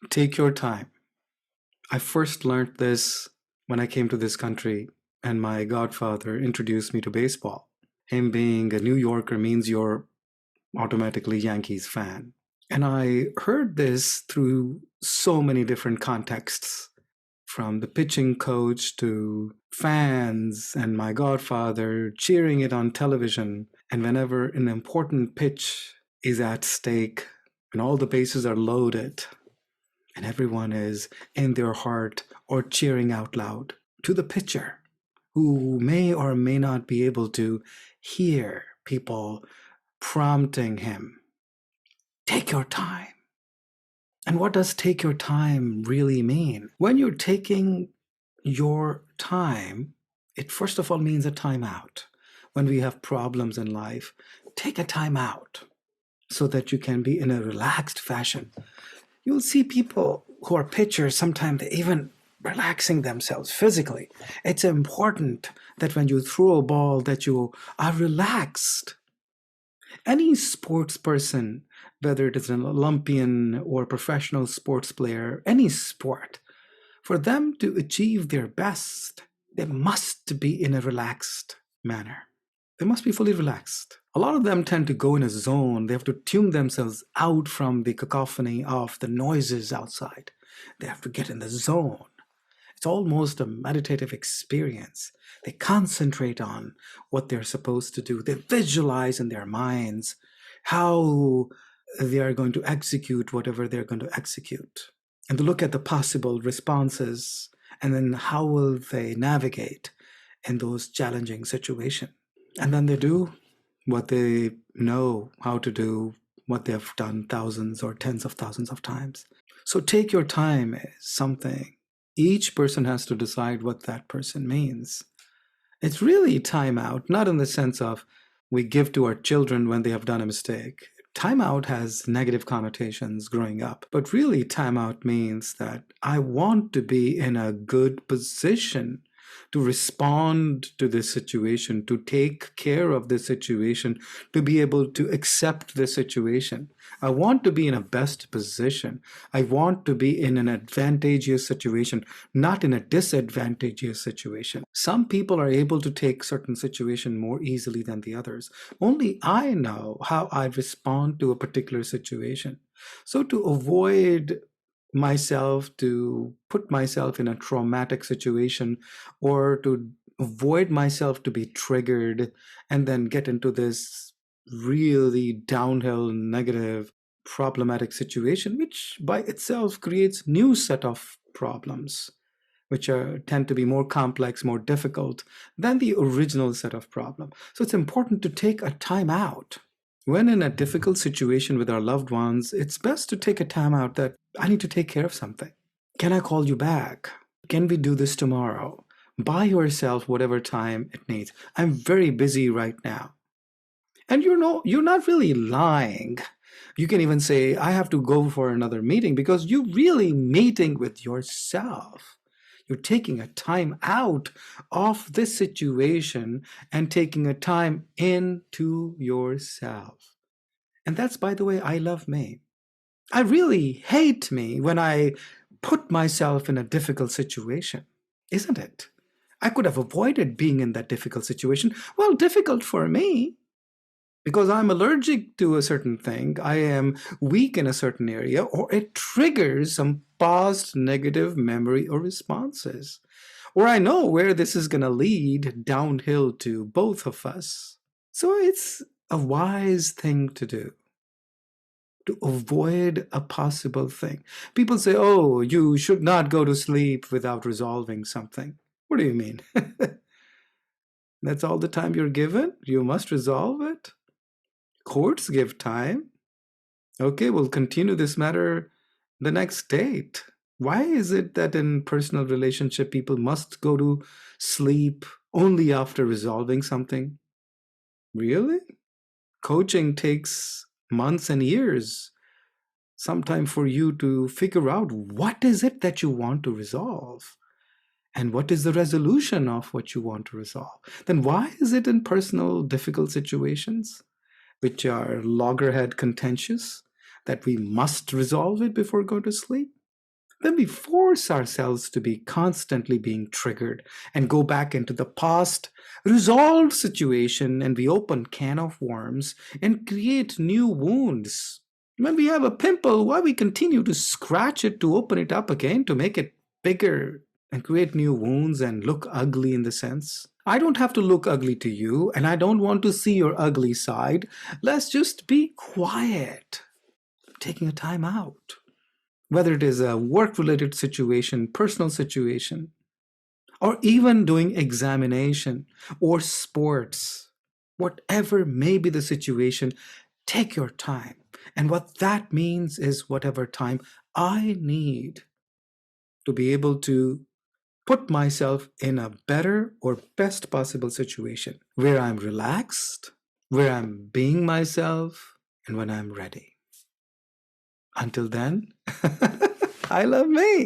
Take your time. I first learned this when I came to this country and my godfather introduced me to baseball. Him being a New Yorker means you're automatically Yankees fan. And I heard this through so many different contexts, from the pitching coach to fans and my godfather cheering it on television. And whenever an important pitch is at stake and all the bases are loaded, and everyone is in their heart or cheering out loud to the pitcher who may or may not be able to hear people prompting him. Take your time. And what does take your time really mean? When you're taking your time, it first of all means a timeout. When we have problems in life, take a time out so that you can be in a relaxed fashion. You'll see people who are pitchers, sometimes they even relaxing themselves physically. It's important that when you throw a ball that you are relaxed. Any sports person, whether it is an Olympian or professional sports player, any sport, for them to achieve their best, they must be in a relaxed manner. They must be fully relaxed. A lot of them tend to go in a zone. They have to tune themselves out from the cacophony of the noises outside. They have to get in the zone. It's almost a meditative experience. They concentrate on what they're supposed to do. They visualize in their minds how they are going to execute whatever they're going to execute. And to look at the possible responses and then how will they navigate in those challenging situations. And then they do what they know how to do, what they have done thousands or tens of thousands of times. So take your time is something. Each person has to decide what that person means. It's really time out, not in the sense of we give to our children when they have done a mistake. Time out has negative connotations growing up, but really time out means that I want to be in a good position to respond to this situation, to take care of this situation, to be able to accept this situation. I want to be in a best position. I want to be in an advantageous situation, not in a disadvantageous situation. Some people are able to take certain situation more easily than the others. Only I know how I respond to a particular situation. So to avoid myself, to put myself in a traumatic situation, or to avoid myself to be triggered and then get into this really downhill negative problematic situation, which by itself creates new set of problems, which tend to be more complex, more difficult than the original set of problem. So it's important to take a time out. When in a difficult situation with our loved ones, it's best to take a time out that I need to take care of something. Can I call you back? Can we do this tomorrow? Buy yourself whatever time it needs. I'm very busy right now. And you're not really lying. You can even say, I have to go for another meeting because you're really meeting with yourself. You're taking a time out of this situation and taking a time into yourself. And that's, by the way, I love me. I really hate me when I put myself in a difficult situation, isn't it? I could have avoided being in that difficult situation. Well, difficult for me because I'm allergic to a certain thing, I am weak in a certain area, or it triggers some past negative memory or responses. Or I know where this is going to lead downhill to both of us. So it's a wise thing to do to avoid a possible thing. People say, oh, you should not go to sleep without resolving something. What do you mean? That's all the time you're given? You must resolve it? Courts give time. Okay, we'll continue this matter the next date. Why is it that in personal relationship people must go to sleep only after resolving something? Really? Coaching takes months and years, sometime for you to figure out what is it that you want to resolve and what is the resolution of what you want to resolve. Then why is it in personal difficult situations, which are loggerhead contentious, that we must resolve it before going to sleep? then we force ourselves to be constantly being triggered and go back into the past resolved situation, and we open can of worms and create new wounds. When we have a pimple, why we continue to scratch it to open it up again to make it bigger and create new wounds and look ugly in the sense? I don't have to look ugly to you, and I don't want to see your ugly side. Let's just be quiet, taking a time out. Whether it is a work related situation, personal situation, or even doing examination or sports, whatever may be the situation, take your time. And what that means is whatever time I need to be able to put myself in a better or best possible situation where I'm relaxed, where I'm being myself, and when I'm ready. Until then, I love me.